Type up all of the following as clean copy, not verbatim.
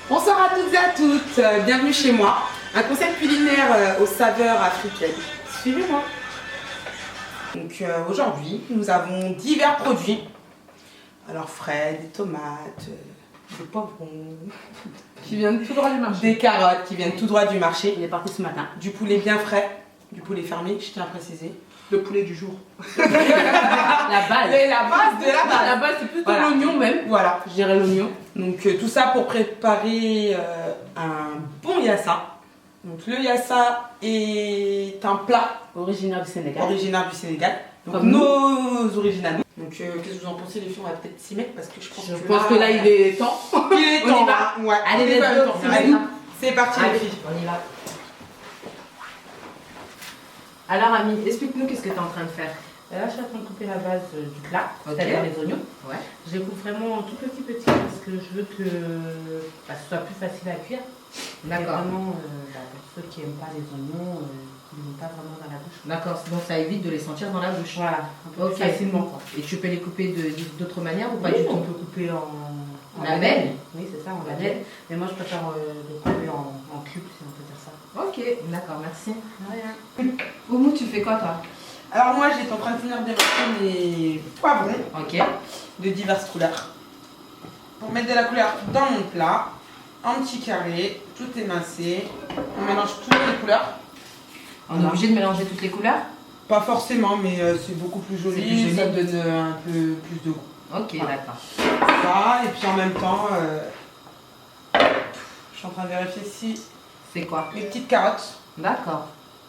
Bonsoir à toutes et à toutes, bienvenue chez moi. Un concept culinaire aux saveurs africaines. Suivez-moi. Donc aujourd'hui, nous avons divers produits. Alors frais, des tomates, des poivrons, qui viennent tout droit du marché. Des carottes qui viennent tout droit du marché. Il est parti ce matin. Du poulet bien frais, du poulet fermé, je tiens à préciser. Le poulet du jour. La base. La base de la base. La base, c'est plutôt voilà. l'oignon même. Voilà, je dirais l'oignon. Donc tout ça pour préparer un bon yassa. Donc le yassa est un plat Originaire du Sénégal. Donc comme nos originaux. Donc qu'est-ce que vous en pensez les filles? On va peut-être s'y mettre parce que je pense que là il est temps. Il est temps. On y va. Hein. Ouais. Allez, c'est parti les filles. On y va. Alors Ami, explique-nous qu'est-ce que tu es en train de faire. Là je suis en train de couper la base du plat, c'est-à-dire les oignons. Ouais. Je les coupe vraiment tout petit parce que je veux que ce soit plus facile à cuire. D'accord. Vraiment, pour ceux qui n'aiment pas les oignons, qui ne vont pas vraiment dans la bouche. D'accord, donc ça évite de les sentir dans la bouche. Voilà, un peu plus facilement. Quoi. Et tu peux les couper d'autres manières ou pas du tout? On peut couper en lamelles. Oui, c'est ça, en lamelles. Mais moi je préfère les couper en cubes, si on peut dire ça. Ok, d'accord, merci. Rien. Oumou, tu fais quoi toi? Alors moi j'étais en train de finir d'émettre mes poivrons de diverses couleurs. Pour mettre de la couleur dans mon plat, en petits carrés, tout émincé. On mélange toutes les couleurs. On est obligé de mélanger toutes les couleurs? Pas forcément, mais c'est beaucoup plus joli, ça donne un peu plus de goût. Ok, d'accord. Ça, et puis en même temps, je suis en train de vérifier si... C'est quoi? Les petites carottes. D'accord.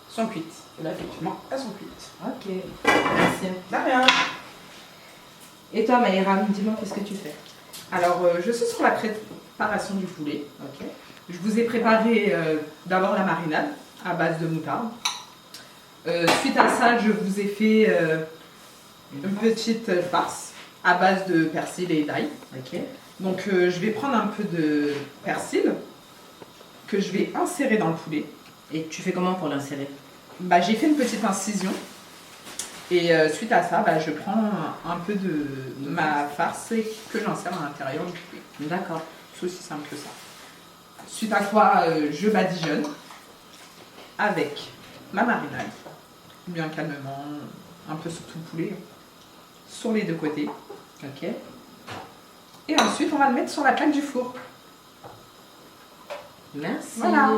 Sont cuites. Et là, effectivement, elles sont cuites. Ok, merci. De rien. Et toi, Maïram, dis-moi, qu'est-ce que tu fais? Alors, je suis sur la préparation du poulet. Ok. Je vous ai préparé d'abord la marinade à base de moutarde. Suite à ça, je vous ai fait une petite farce à base de persil et d'ail. Ok. Donc, je vais prendre un peu de persil que je vais insérer dans le poulet. Et tu fais comment pour l'insérer? J'ai fait une petite incision. Et suite à ça, je prends un peu de ma farce que j'insère à l'intérieur du poulet. D'accord. C'est aussi simple que ça. Suite à quoi, je badigeonne avec ma marinade, bien calmement, un peu sur tout le poulet, sur les deux côtés. Ok. Et ensuite, on va le mettre sur la plaque du four. Merci. Voilà.